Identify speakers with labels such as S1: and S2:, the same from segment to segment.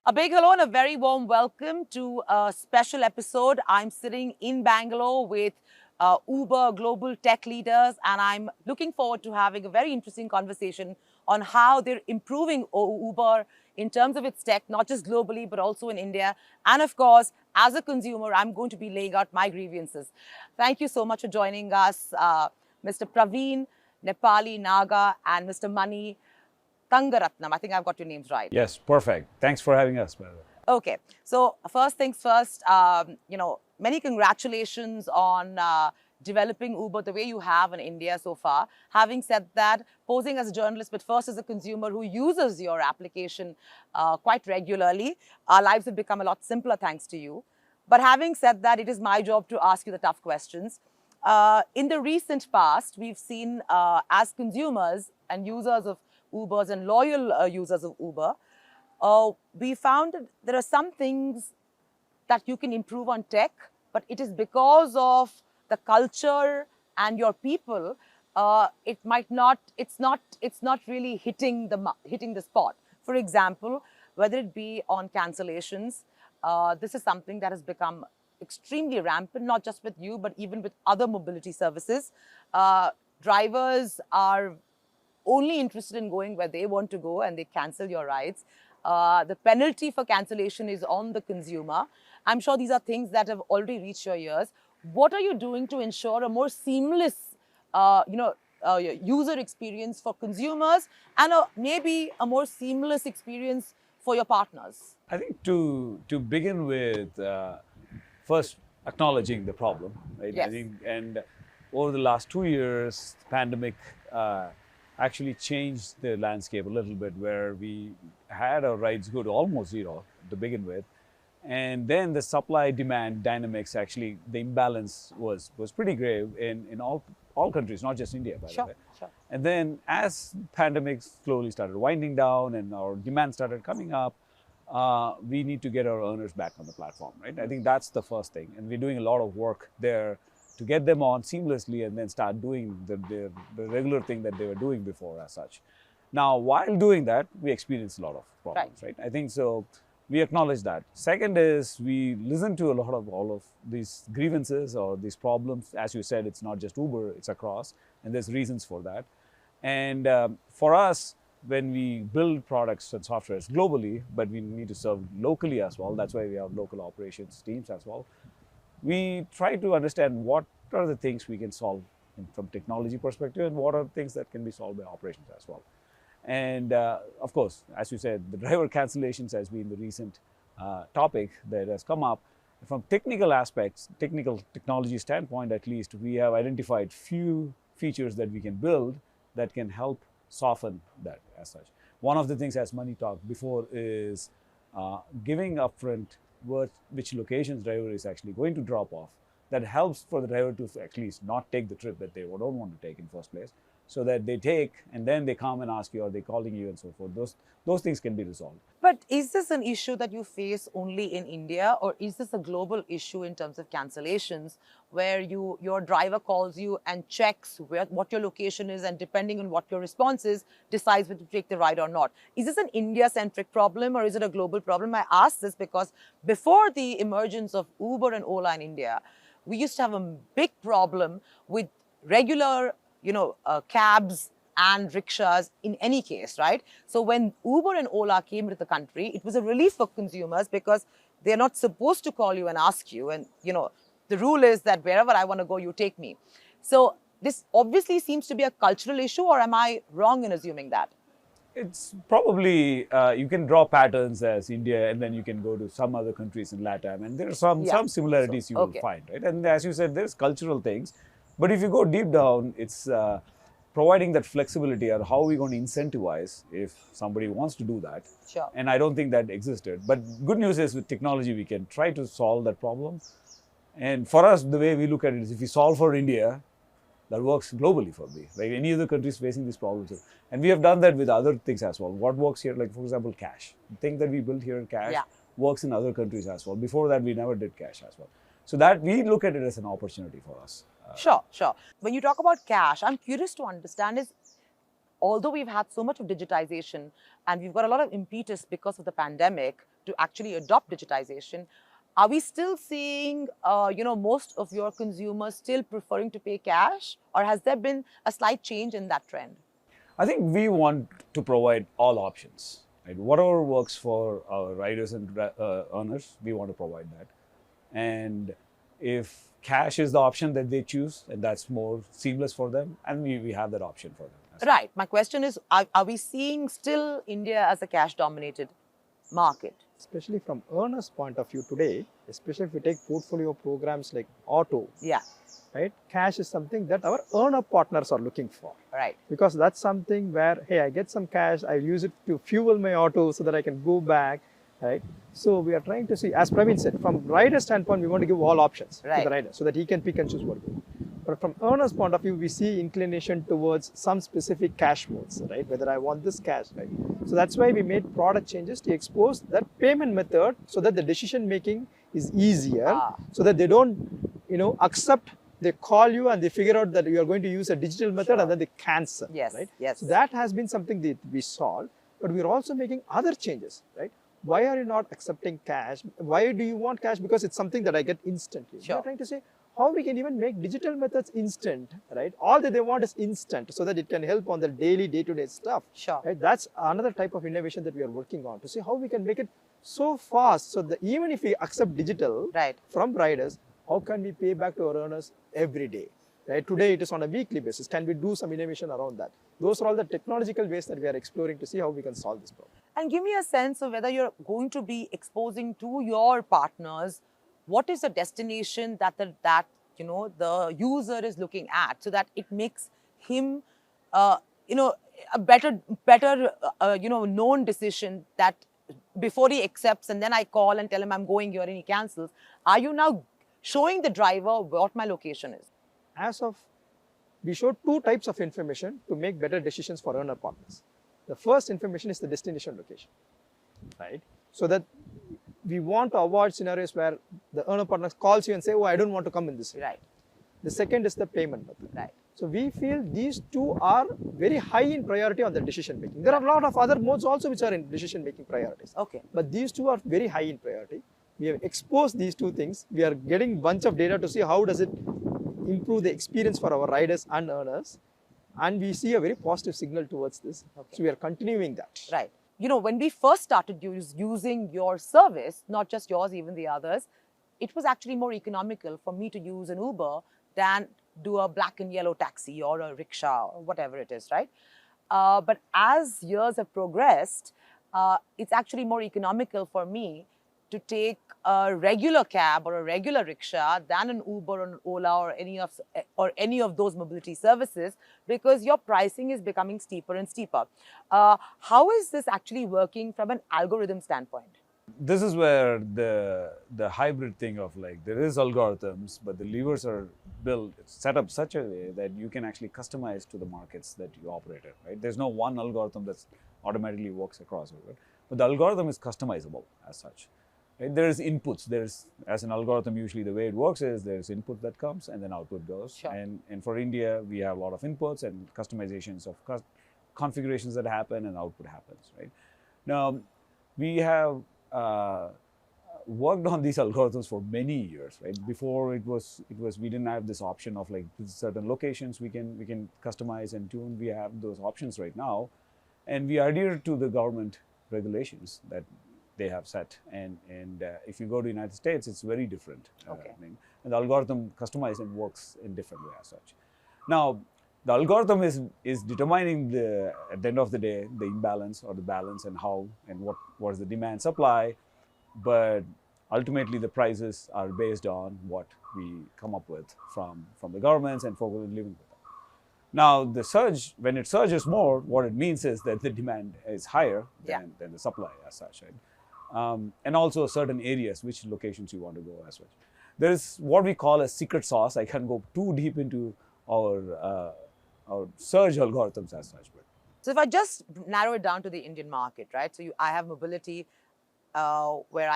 S1: A big hello and a very warm welcome to a special episode. I'm sitting in Bangalore with Uber global tech leaders, and I'm looking forward to having a very interesting conversation on how they're improving Uber in terms of its tech, not just globally, but also in India. And of course, as a consumer, I'm going to be laying out my grievances. Thank you so much for joining us, Mr. Praveen Neppalli Naga and Mr. Manikandan Thangarathnam. I think I've got your names right.
S2: Yes, perfect. Thanks for having us, by the way.
S1: Okay, so first things first, many congratulations on developing Uber the way you have in India so far. Having said that, posing as a journalist, but first as a consumer who uses your application quite regularly, our lives have become a lot simpler thanks to you. But having said that, it is my job to ask you the tough questions. In the recent past, we've seen as consumers and users of Ubers and loyal users of Uber, we found that there are some things that you can improve on tech, but it is because of the culture and your people. It's not really hitting the spot. For example, whether it be on cancellations, this is something that has become extremely rampant, not just with you, but even with other mobility services. Drivers are only interested in going where they want to go and they cancel your rides. The penalty for cancellation is on the consumer. I'm sure these are things that have already reached your ears. What are you doing to ensure a more seamless user experience for consumers and maybe a more seamless experience for your partners?
S2: I think to begin with, first acknowledging the problem, right?
S1: Yes.
S2: I think, and over the last 2 years, the pandemic actually changed the landscape a little bit, where we had our rides go to almost zero to begin with. And then the supply-demand dynamics, actually, the imbalance was pretty grave in all countries, not just India, by the way.
S1: Sure.
S2: And then as pandemic slowly started winding down and our demand started coming up, we need to get our earners back on the platform, right? I think that's the first thing. And we're doing a lot of work there to get them on seamlessly and then start doing the regular thing that they were doing before as such. Now, while doing that, we experienced a lot of problems, right? I think so. We acknowledge that. Second is we listen to a lot of all of these grievances or these problems. As you said, it's not just Uber, it's across, and there's reasons for that. And for us, when we build products and softwares globally, but we need to serve locally as well, that's why we have local operations teams as well. We try to understand what are the things we can solve from technology perspective and what are the things that can be solved by operations as well. And of course, as you said, the driver cancellations has been the recent topic that has come up. From technical aspects, technology standpoint at least, we have identified few features that we can build that can help soften that as such. One of the things, as Mani talked before, is giving upfront which locations driver is actually going to drop off. That helps for the driver to at least not take the trip that they don't want to take in first place, so that they take and then they come and ask you, are they calling you and so forth. Those things can be resolved.
S1: But is this an issue that you face only in India, or is this a global issue in terms of cancellations, where your driver calls you and checks what your location is, and depending on what your response is, decides whether to take the ride or not? Is this an India-centric problem, or is it a global problem? I ask this because before the emergence of Uber and Ola in India, we used to have a big problem with regular cabs and rickshaws in any case, right? So when Uber and Ola came into the country, it was a relief for consumers because they're not supposed to call you and ask you. And, the rule is that wherever I want to go, you take me. So this obviously seems to be a cultural issue, or am I wrong in assuming that?
S2: It's probably, you can draw patterns as India, and then you can go to some other countries in LATAM, and there are some similarities you will find, right? And as you said, there's cultural things. But if you go deep down, it's providing that flexibility, or how are we going to incentivize if somebody wants to do that.
S1: Sure.
S2: And I don't think that existed. But good news is with technology, we can try to solve that problem. And for us, the way we look at it is, if we solve for India, that works globally for me. Like any other countries facing these problems. And we have done that with other things as well. What works here, like for example, cash. The thing that we built here in cash works in other countries as well. Before that, we never did cash as well. So that we look at it as an opportunity for us.
S1: Sure. When you talk about cash, I'm curious to understand is, although we've had so much of digitization and we've got a lot of impetus because of the pandemic to actually adopt digitization, are we still seeing, most of your consumers still preferring to pay cash, or has there been a slight change in that trend?
S2: I think we want to provide all options. Right? Whatever works for our riders and earners, we want to provide that. And if cash is the option that they choose, and that's more seamless for them, and we have that option for them.
S1: Right. My question is, are we seeing still India as a cash-dominated market?
S3: Especially from earners' point of view today, especially if we take portfolio programs like auto,
S1: Yeah.
S3: right? Cash is something that our earner partners are looking for.
S1: Right.
S3: Because that's something where, hey, I get some cash, I use it to fuel my auto so that I can go back, right? So we are trying to see, as Praveen said, from rider standpoint, we want to give all options to the rider so that he can pick and choose what to do. But from earner's point of view, we see inclination towards some specific cash modes, right? Whether I want this cash, right? So that's why we made product changes to expose that payment method so that the decision making is easier, so that they don't, accept. They call you and they figure out that you are going to use a digital method and then they cancel.
S1: Yes.
S3: Right?
S1: Yes.
S3: So that has been something that we solved, but we're also making other changes, right? Why are you not accepting cash? Why do you want cash? Because it's something that I get instantly.
S1: Sure.
S3: We're trying to say how we can even make digital methods instant, right? All that they want is instant so that it can help on the daily, day-to-day stuff.
S1: Sure.
S3: Right? That's another type of innovation that we are working on to see how we can make it so fast so that even if we accept digital from riders, how can we pay back to our earners every day? Right? Today it is on a weekly basis. Can we do some innovation around that? Those are all the technological ways that we are exploring to see how we can solve this problem.
S1: And give me a sense of whether you're going to be exposing to your partners what is the destination that the user is looking at, so that it makes him a better known decision, that before he accepts and then I call and tell him I'm going here and he cancels. Are you now showing the driver what my location is?
S3: We showed two types of information to make better decisions for earner partners. The first information is the destination location, right? So that we want to avoid scenarios where the earner partner calls you and say, oh, I don't want to come in this way.
S1: Right.
S3: The second is the payment method.
S1: Right.
S3: So we feel these two are very high in priority on the decision making. There are a lot of other modes also which are in decision making priorities.
S1: Okay.
S3: But these two are very high in priority. We have exposed these two things. We are getting a bunch of data to see how does it improve the experience for our riders and earners. And we see a very positive signal towards this. Okay. So we are continuing that.
S1: Right. When we first started using your service, not just yours, even the others, it was actually more economical for me to use an Uber than do a black and yellow taxi or a rickshaw or whatever it is, right? But as years have progressed, it's actually more economical for me to take a regular cab or a regular rickshaw than an Uber or an Ola or any of those mobility services, because your pricing is becoming steeper and steeper. How is this actually working from an algorithm standpoint?
S2: This is where the hybrid thing of there is algorithms, but the levers are set up such a way that you can actually customize to the markets that you operate in, right? There's no one algorithm that automatically works across, right? But the algorithm is customizable as such. Right? There's inputs. As an algorithm, usually the way it works is there's input that comes and then output goes.
S1: Sure.
S2: And for India, we have a lot of inputs and customizations of configurations that happen and output happens, right? Now, we have worked on these algorithms for many years, right? Before we didn't have this option of certain locations we can customize and tune. We have those options right now, and we adhere to the government regulations that they have set. And if you go to the United States, it's very different.
S1: Okay.
S2: And the algorithm customizes and works in different way as such. Now, the algorithm is determining at the end of the day, the imbalance or the balance and how and what is the demand supply, but ultimately the prices are based on what we come up with from the governments and folks living with them. Now, when it surges more, what it means is that the demand is higher than the supply as such, right? And also certain areas, which locations you want to go as such. There is what we call a secret sauce. I can't go too deep into our surge algorithms as such.
S1: So if I just narrow it down to the Indian market, right? So I have mobility where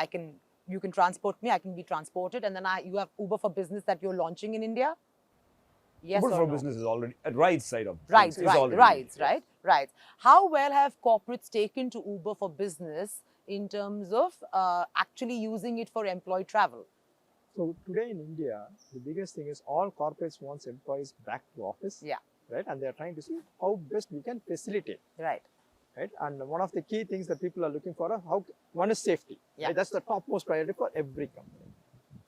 S1: you can transport me, I can be transported, and then you have Uber for Business that you're launching in India? Yes
S2: Uber
S1: or
S2: for
S1: no?
S2: Business is already at rides side of
S1: Rides. How well have corporates taken to Uber for Business in terms of actually using it for employee travel?
S3: So today in India, the biggest thing is all corporates wants employees back to office.
S1: Yeah.
S3: Right. And they are trying to see how best we can facilitate.
S1: Right.
S3: Right. And one of the key things that people are looking for are one is safety.
S1: Yeah.
S3: Right? That's the topmost priority for every company.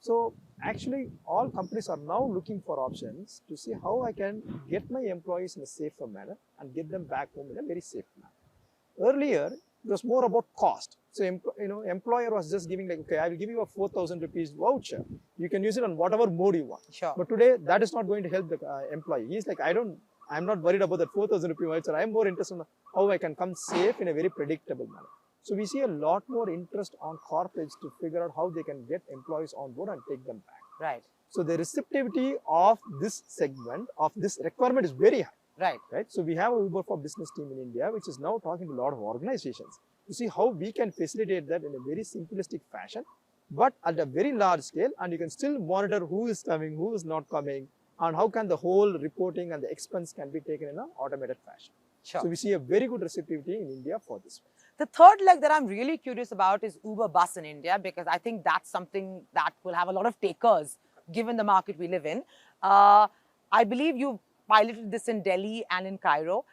S3: So actually all companies are now looking for options to see how I can get my employees in a safer manner and get them back home in a very safe manner. Earlier, it was more about cost. So, employer was just giving like, okay, I will give you a 4,000 rupees voucher. You can use it on whatever mode you want.
S1: Sure.
S3: But today, that is not going to help the employee. He's like, I'm not worried about that 4,000 rupee voucher. I'm more interested in how I can come safe in a very predictable manner. So we see a lot more interest on corporates to figure out how they can get employees on board and take them back.
S1: Right.
S3: So the receptivity of this segment, of this requirement is very high.
S1: Right.
S3: Right. So we have a Uber for Business team in India, which is now talking to a lot of organizations to see how we can facilitate that in a very simplistic fashion, but at a very large scale, and you can still monitor who is coming, who is not coming, and how can the whole reporting and the expense can be taken in an automated fashion.
S1: Sure.
S3: So we see a very good receptivity in India for this.
S1: The third leg that I'm really curious about is Uber Bus in India, because I think that's something that will have a lot of takers given the market we live in. I believe you piloted this in Delhi and in Cairo.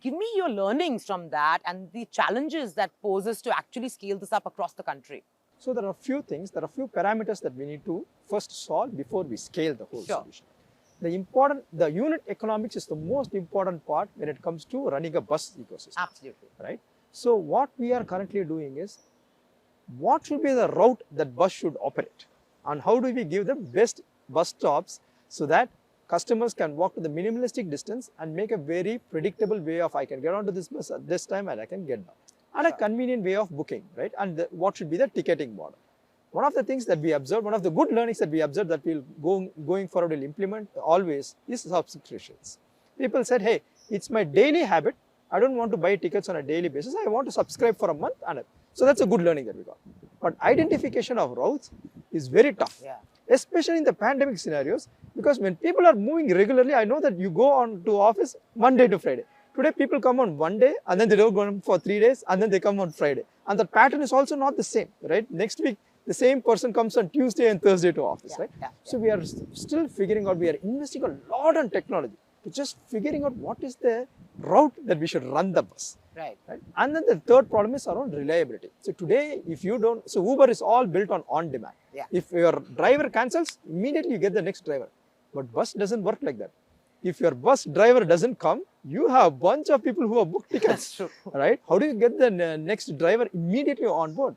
S1: Give me your learnings from that and the challenges that poses to actually scale this up across the country.
S3: So there are a few things, there are a few parameters that we need to first solve before we scale the whole solution. The unit economics is the most important part when it comes to running a bus ecosystem.
S1: Absolutely.
S3: Right? So what we are currently doing is, what should be the route that bus should operate? And how do we give the best bus stops so that customers can walk to the minimalistic distance and make a very predictable way of, I can get onto this bus at this time and I can get down. And a convenient way of booking, right? And what should be the ticketing model? One of the things that we observed, one of the good learnings that we observed that we'll going forward will implement always is subscriptions. People said, hey, it's my daily habit. I don't want to buy tickets on a daily basis. I want to subscribe for a month. So that's a good learning that we got. But identification of routes is very tough, especially in the pandemic scenarios, because when people are moving regularly, I know that you go on to office Monday to Friday. Today, people come on one day and then they don't go on for 3 days and then they come on Friday. And the pattern is also not the same, right? Next week, the same person comes on Tuesday and Thursday to office, right? So we are still figuring out, we are investing a lot on technology to just figuring out what is the route that we should run the bus.
S1: Right.
S3: And then the third problem is around reliability. So today, if you don't, so Uber is all built on demand. If your driver cancels, immediately you get the next driver. But bus doesn't work like that. If your bus driver doesn't come, you have a bunch of people who have booked tickets.
S1: That's true.
S3: Right? How do you get the next driver immediately on board?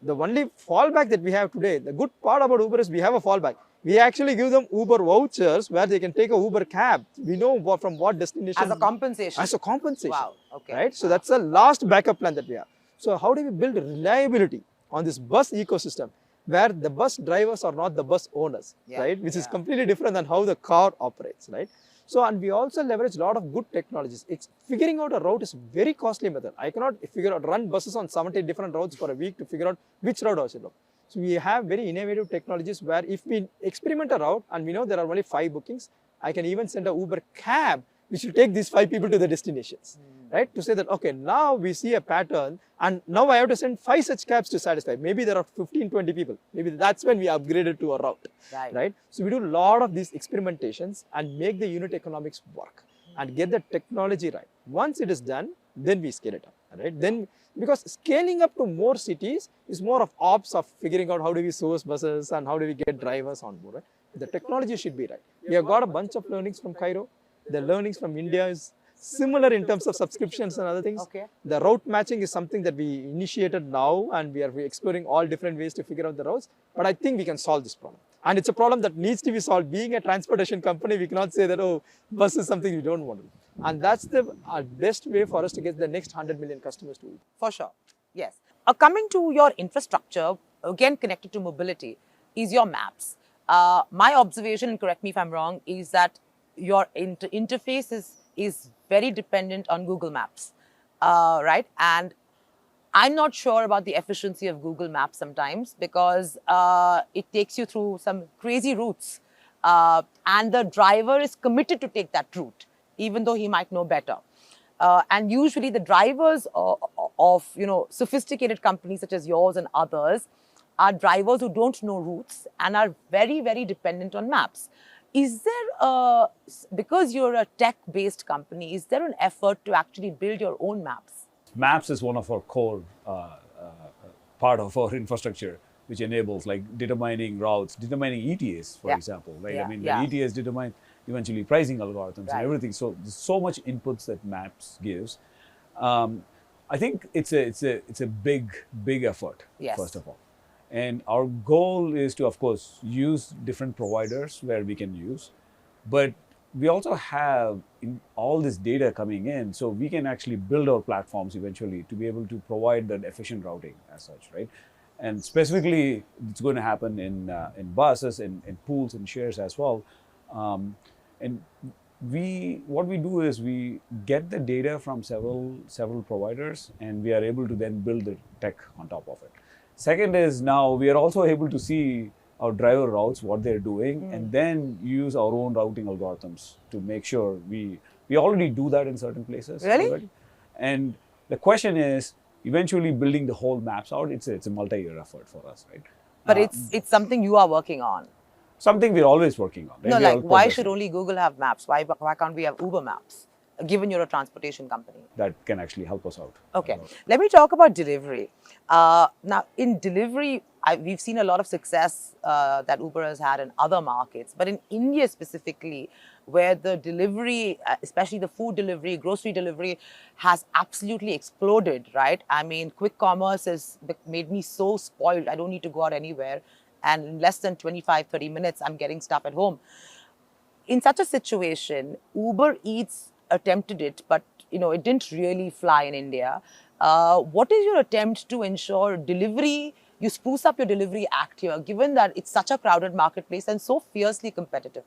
S3: The only fallback that we have today, the good part about Uber is we have a fallback. We actually give them Uber vouchers where they can take a Uber cab. We know from what destination.
S1: As a compensation.
S3: As a compensation.
S1: Wow. Okay.
S3: Right? So that's the last backup plan that we have. So how do we build reliability on this bus ecosystem where the bus drivers are not the bus owners, right? Which is completely different than how the car operates, right? So, and we also leverage a lot of good technologies. It's figuring out a route is very costly method. I cannot run buses on 70 different routes for a week to figure out which route I should go. So we have very innovative technologies where if we experiment a route and we know there are only 5 bookings, I can even send a Uber cab which will take these 5 people to the destinations, right? To say that, okay, now we see a pattern and now I have to send 5 such cabs to satisfy. Maybe there are 15, 20 people. Maybe that's when we upgraded to a route, right? So we do a lot of these experimentations and make the unit economics work and get the technology right. Once it is done, then we scale it up, right? Then, because scaling up to more cities is more of ops of figuring out how do we source buses and how do we get drivers on board, right? The technology should be right. We have got a bunch of learnings from Cairo. The learnings from India is similar in terms of subscriptions and other things. The route matching is something that we initiated now and we are exploring all different ways to figure out the routes. But I think we can solve this problem. And it's a problem that needs to be solved. Being a transportation company, we cannot say that, oh, bus is something we don't want to do. And that's the best way for us to get the next 100 million customers to it.
S1: For sure. Yes. Coming to your infrastructure, again connected to mobility, is your maps. My observation, and correct me if I'm wrong, is that your interface is very dependent on Google Maps, right? And I'm not sure about the efficiency of Google Maps sometimes because it takes you through some crazy routes and the driver is committed to take that route, even though he might know better. And usually the drivers of, sophisticated companies such as yours and others are drivers who don't know routes and are very, very dependent on maps. Is there because you're a tech-based company, is there an effort to actually build your own maps?
S2: Maps is one of our core part of our infrastructure, which enables like determining routes, determining ETAs, for example, right?
S1: Yeah.
S2: I mean, the ETAs determine eventually pricing algorithms and everything. So there's so much inputs that maps gives. I think it's a big effort, first of all. And our goal is to, of course, use different providers where we can use, but we also have all this data coming in, so we can actually build our platforms eventually to be able to provide that efficient routing as such, right? And specifically, it's going to happen in buses, in pools and shares as well. And what we do is we get the data from several providers, and we are able to then build the tech on top of it. Second is now we are also able to see our driver routes, what they're doing, and then use our own routing algorithms to make sure we already do that in certain places.
S1: Really?
S2: Already. And the question is, eventually building the whole maps out, it's a multi-year effort for us, right?
S1: But it's something you are working on.
S2: Something we're always working on. Right?
S1: No, like why should only Google have maps? Why can't we have Uber maps, given you're a transportation company?
S2: That can actually help us out.
S1: Okay, let me talk about delivery. Now, in delivery, we've seen a lot of success that Uber has had in other markets, but in India specifically, where the delivery, especially the food delivery, grocery delivery, has absolutely exploded, right? I mean, quick commerce has made me so spoiled. I don't need to go out anywhere. And in less than 25, 30 minutes, I'm getting stuff at home. In such a situation, Uber Eats attempted it, but it didn't really fly in India. What is your attempt to ensure delivery, you spruce up your delivery act here, given that it's such a crowded marketplace and so fiercely competitive?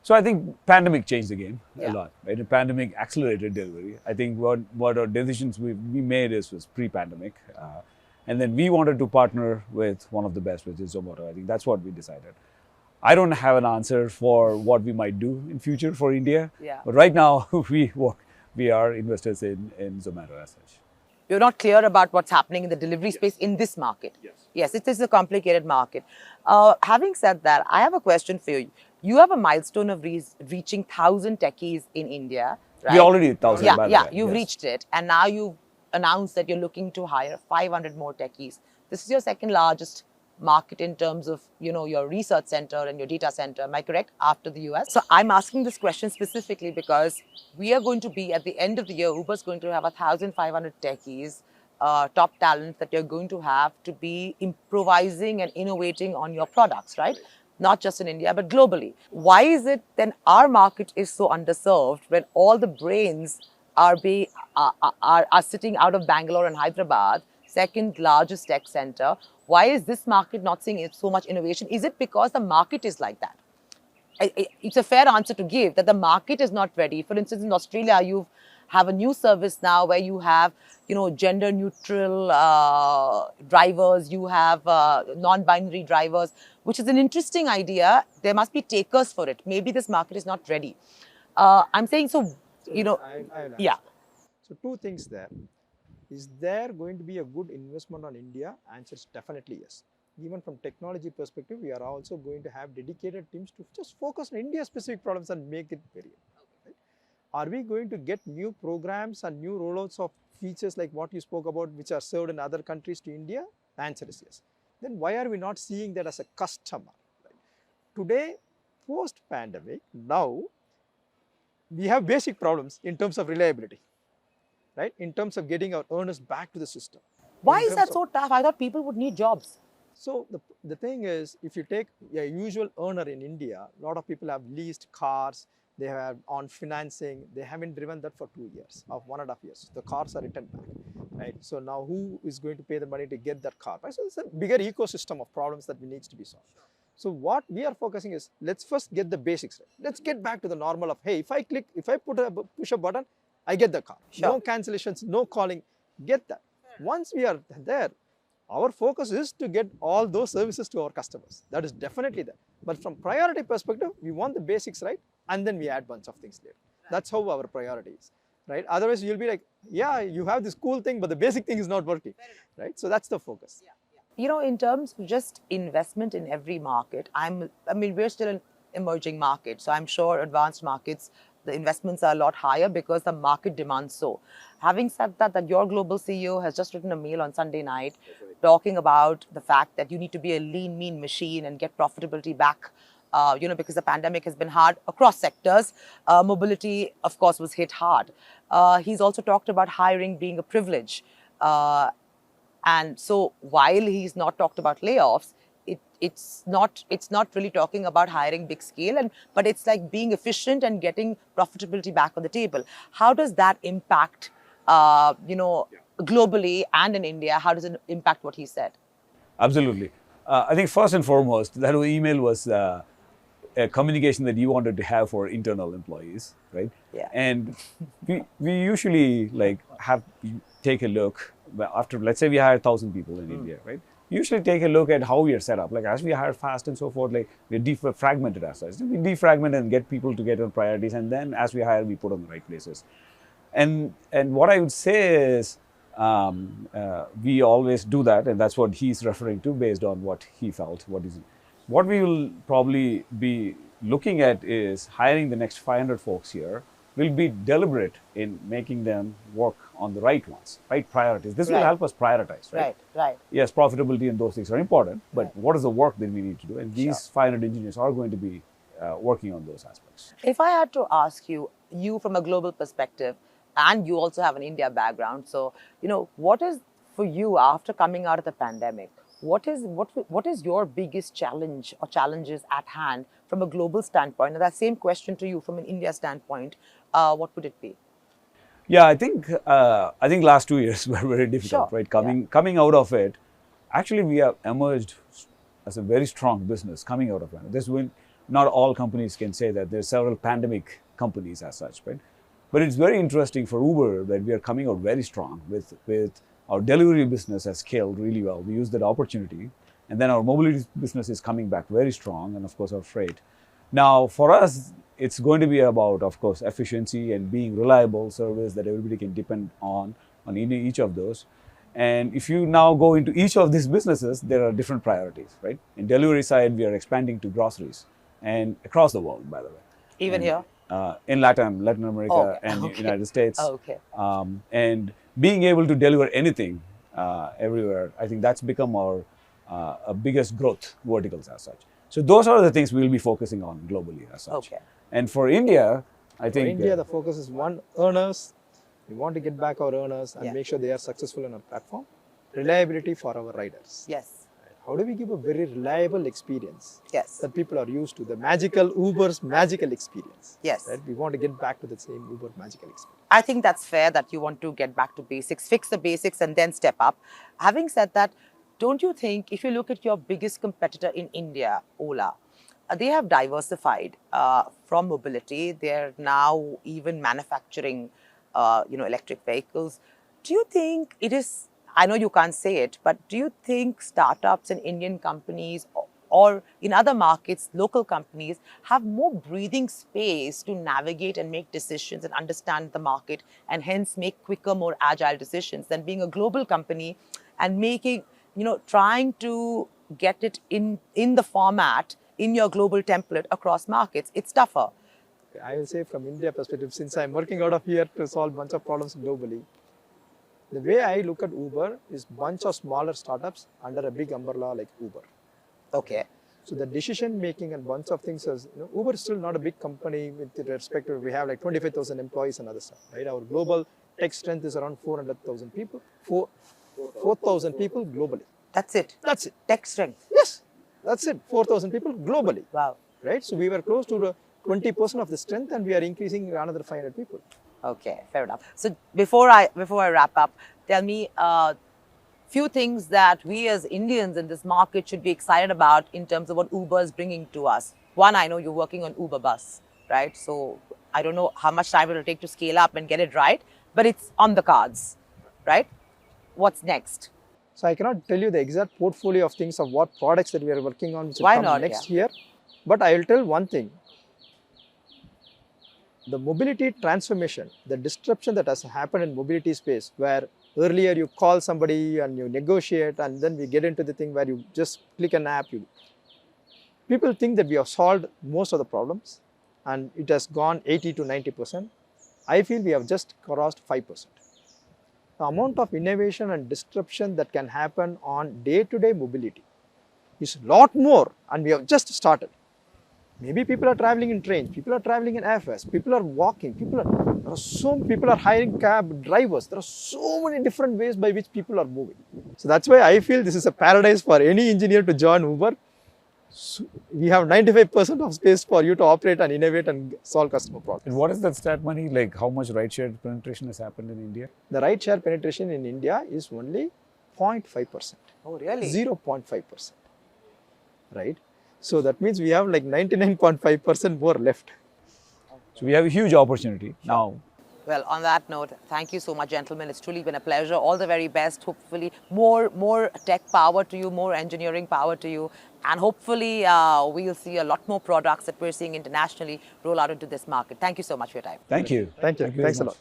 S2: So I think pandemic changed the game a lot, right? The pandemic accelerated delivery. I think what our decisions we made was pre-pandemic. And then we wanted to partner with one of the best, which is Zomato. I think that's what we decided. I don't have an answer for what we might do in future for India. But right now, we are investors in Zomato as such.
S1: You're not clear about what's happening in the delivery space in this market. Yes, it is a complicated market. Having said that, I have a question for you. You have a milestone of reaching 1,000 techies in India, right?
S2: We already 1,000. by the way.
S1: You've reached it. And now you've announced that you're looking to hire 500 more techies. This is your second largest market in terms of, your research center and your data center. Am I correct? After the US. So I'm asking this question specifically because we are going to be, at the end of the year, Uber's going to have 1,500 techies, top talent that you're going to have to be improvising and innovating on your products, right? Not just in India, but globally. Why is it then our market is so underserved when all the brains are sitting out of Bangalore and Hyderabad, second largest tech center? Why is this market not seeing so much innovation? Is it because the market is like that? It's a fair answer to give that the market is not ready. For instance, in Australia, you have a new service now where you have, gender neutral drivers, you have non-binary drivers, which is an interesting idea. There must be takers for it. Maybe this market is not ready. I'm saying so.
S3: So two things there. Is there going to be a good investment on India? Answer is definitely yes. Even from technology perspective, we are also going to have dedicated teams to just focus on India-specific problems and make it very. Right? Are we going to get new programs and new rollouts of features like what you spoke about, which are served in other countries to India? The answer is yes. Then why are we not seeing that as a customer? Right? Today, post-pandemic, now we have basic problems in terms of reliability, right? In terms of getting our earners back to the system.
S1: Why is that so tough? I thought people would need jobs.
S3: So the thing is, if you take a usual earner in India, a lot of people have leased cars, they have on financing, they haven't driven that for 2 years or 1.5 years. The cars are returned back, right? So now who is going to pay the money to get that car? Right? So it's a bigger ecosystem of problems that needs to be solved. So what we are focusing is, let's first get the basics right. Let's get back to the normal of, hey, if I push a button, I get the car. No cancellations, no calling, get that. Once we are there, our focus is to get all those services to our customers. That is definitely there. But from priority perspective, we want the basics right, and then we add bunch of things later. That's how our priority is, right? Otherwise, you'll be like, yeah, you have this cool thing, but the basic thing is not working, right? So that's the focus.
S1: You know, in terms of just investment in every market, I mean, we're still an emerging market. So I'm sure advanced markets, the investments are a lot higher because the market demands so. Having said that, that your global CEO has just written a mail on Sunday night talking about the fact that you need to be a lean, mean machine and get profitability back. You know, because the pandemic has been hard across sectors. Mobility, of course, was hit hard. He's also talked about hiring being a privilege. And so while he's not talked about layoffs, it's not really talking about hiring big scale, but it's like being efficient and getting profitability back on the table. How does that impact, you know, globally and in India? How does it impact what he said?
S2: Absolutely. I think first and foremost, that email was a communication that you wanted to have for internal employees, right?
S1: Yeah.
S2: And we usually like have take a look after, let's say we hire 1,000 people in India, right? Usually take a look at how we are set up. Like as we hire fast and so forth, like we're defragmented as such. We defragment and get people to get on priorities, and then as we hire, we put on the right places. And what I would say is we always do that, and that's what he's referring to based on what he felt. What we will probably be looking at is hiring the next 500 folks here. We'll be deliberate in making them work on the right ones, right priorities. This will help us prioritize, right?
S1: Right.
S2: Yes, profitability and those things are important, but what is the work that we need to do? And these 500 engineers are going to be working on those aspects.
S1: If I had to ask you from a global perspective, and you also have an India background, so, you know, what is for you after coming out of the pandemic? What is your biggest challenge or challenges at hand from a global standpoint? And that same question to you from an India standpoint, what would it be?
S2: Yeah, I think last 2 years were very difficult, right? Coming out of it, actually we have emerged as a very strong business coming out of it. This will not all companies can say that. There's several pandemic companies as such, right? But it's very interesting for Uber that we are coming out very strong with our delivery business has scaled really well. We use that opportunity, and then our mobility business is coming back very strong, and of course our freight. Now, for us, it's going to be about, of course, efficiency and being reliable service that everybody can depend on each of those. And if you now go into each of these businesses, there are different priorities, right? In delivery side, we are expanding to groceries and across the world, by the way.
S1: Even here?
S2: In Latin America and United States. And being able to deliver anything everywhere, I think that's become our biggest growth verticals as such. So those are the things we'll be focusing on globally as such. And for India, I think...
S3: For India, the focus is one, earners. We want to get back our earners and make sure they are successful on our platform. Reliability for our riders.
S1: Yes.
S3: How do we give a very reliable experience
S1: that
S3: people are used to? The magical Uber's magical experience.
S1: Yes.
S3: Right? We want to get back to the same Uber magical experience.
S1: I think that's fair that you want to get back to basics, fix the basics and then step up. Having said that, don't you think if you look at your biggest competitor in India, Ola, they have diversified from mobility. They're now even manufacturing electric vehicles. Do you think it is... I know you can't say it, but do you think startups and Indian companies or in other markets, local companies have more breathing space to navigate and make decisions and understand the market and hence make quicker, more agile decisions than being a global company and making, trying to get it in the format, in your global template across markets? It's tougher.
S3: I will say from India perspective, since I'm working out of here to solve a bunch of problems globally, the way I look at Uber is bunch of smaller startups under a big umbrella like Uber.
S1: Okay.
S3: So the decision making and bunch of things is, Uber is still not a big company with respect to, we have like 25,000 employees and other stuff, right? Our global tech strength is around 400,000 people, 4,000 people globally.
S1: That's it?
S3: That's it.
S1: Tech strength?
S3: Yes, that's it. 4,000 people globally.
S1: Wow.
S3: Right? So we were close to the 20% of the strength and we are increasing another 500 people.
S1: Okay, fair enough. So before I wrap up, tell me a few things that we as Indians in this market should be excited about in terms of what Uber is bringing to us. One, I know you're working on Uber Bus, right? So I don't know how much time it will take to scale up and get it right, but it's on the cards, right? What's next?
S3: So I cannot tell you the exact portfolio of things of what products that we are working on which will
S1: Why
S3: come
S1: not?
S3: next year. But I will tell one thing. the mobility transformation, the disruption that has happened in mobility space, where earlier you call somebody and you negotiate, and then we get into the thing where you just click an app. People think that we have solved most of the problems and it has gone 80 to 90%. I feel we have just crossed 5%. The amount of innovation and disruption that can happen on day-to-day mobility is a lot more, and we have just started. Maybe people are traveling in trains, people are traveling in airfares, people are walking, people are hiring cab drivers. There are so many different ways by which people are moving. So that's why I feel this is a paradise for any engineer to join Uber. So we have 95% of space for you to operate and innovate and solve customer problems.
S2: And what is that stat money? Like how much rideshare penetration has happened in India?
S3: The rideshare penetration in India is only 0.5%.
S1: Oh, really?
S3: 0.5%. Right? So that means we have like 99.5% more left.
S2: So we have a huge opportunity now.
S1: Well, on that note, thank you so much, gentlemen. It's truly been a pleasure. All the very best. Hopefully, more tech power to you, more engineering power to you. And hopefully, we'll see a lot more products that we're seeing internationally roll out into this market. Thank you so much for your time.
S2: Thank you.
S3: Thank you. Thanks a lot.